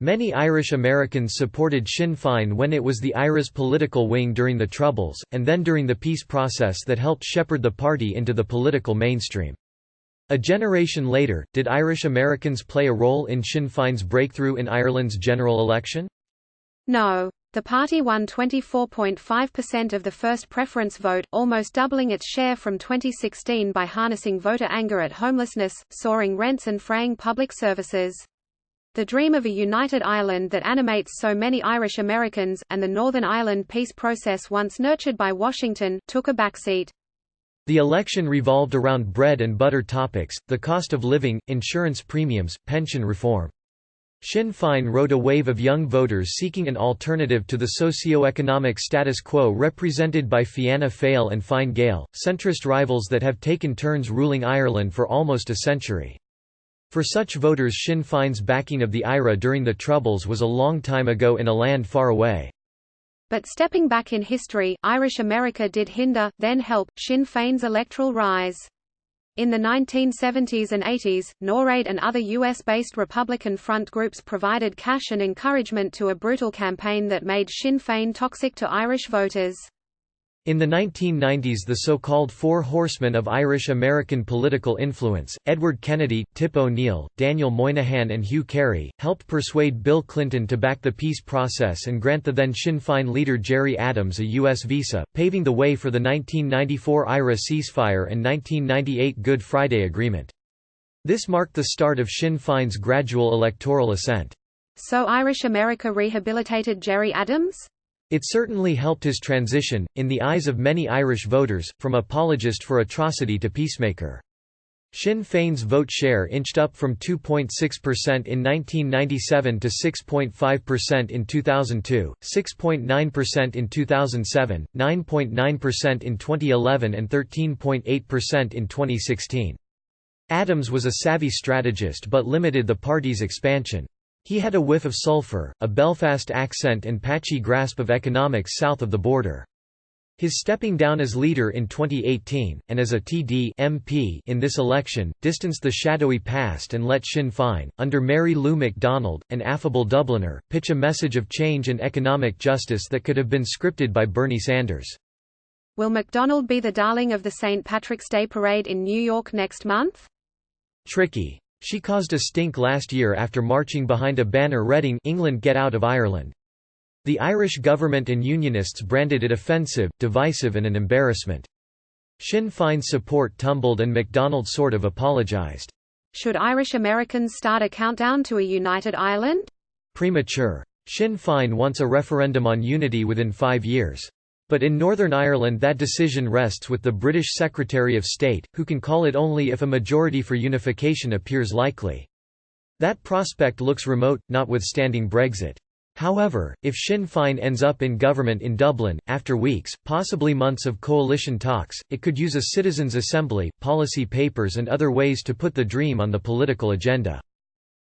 Many Irish Americans supported Sinn Féin when it was the IRA's political wing during the Troubles, and then during the peace process that helped shepherd the party into the political mainstream. A generation later, did Irish Americans play a role in Sinn Féin's breakthrough in Ireland's general election? No. The party won 24.5% of the first preference vote, almost doubling its share from 2016 by harnessing voter anger at homelessness, soaring rents and fraying public services. The dream of a united Ireland that animates so many Irish Americans, and the Northern Ireland peace process once nurtured by Washington, took a backseat. The election revolved around bread and butter topics, the cost of living, insurance premiums, pension reform. Sinn Féin rode a wave of young voters seeking an alternative to the socio-economic status quo represented by Fianna Fáil and Fine Gael, centrist rivals that have taken turns ruling Ireland for almost a century. For such voters, Sinn Féin's backing of the IRA during the Troubles was a long time ago in a land far away. But stepping back in history, Irish America did hinder, then help, Sinn Féin's electoral rise. In the 1970s and 80s, NORAID and other US-based Republican front groups provided cash and encouragement to a brutal campaign that made Sinn Féin toxic to Irish voters. In the 1990s, the so-called Four Horsemen of Irish-American political influence, Edward Kennedy, Tip O'Neill, Daniel Moynihan and Hugh Carey, helped persuade Bill Clinton to back the peace process and grant the then Sinn Féin leader Gerry Adams a U.S. visa, paving the way for the 1994 IRA ceasefire and 1998 Good Friday Agreement. This marked the start of Sinn Féin's gradual electoral ascent. So Irish America rehabilitated Gerry Adams? It certainly helped his transition, in the eyes of many Irish voters, from apologist for atrocity to peacemaker. Sinn Féin's vote share inched up from 2.6% in 1997 to 6.5% in 2002, 6.9% in 2007, 9.9% in 2011 and 13.8% in 2016. Adams was a savvy strategist but limited the party's expansion. He had a whiff of sulphur, a Belfast accent and patchy grasp of economics south of the border. His stepping down as leader in 2018, and as a TD MP in this election, distanced the shadowy past and let Sinn Féin, under Mary Lou MacDonald, an affable Dubliner, pitch a message of change and economic justice that could have been scripted by Bernie Sanders. Will MacDonald be the darling of the St. Patrick's Day parade in New York next month? Tricky. She caused a stink last year after marching behind a banner reading "England Get Out of Ireland." The Irish government and unionists branded it offensive, divisive and an embarrassment. Sinn Féin's support tumbled and MacDonald sort of apologised. Should Irish Americans start a countdown to a united Ireland? Premature. Sinn Féin wants a referendum on unity within 5 years. But in Northern Ireland that decision rests with the British Secretary of State, who can call it only if a majority for unification appears likely. That prospect looks remote, notwithstanding Brexit. However, if Sinn Féin ends up in government in Dublin, after weeks, possibly months of coalition talks, it could use a citizens' assembly, policy papers and other ways to put the dream on the political agenda.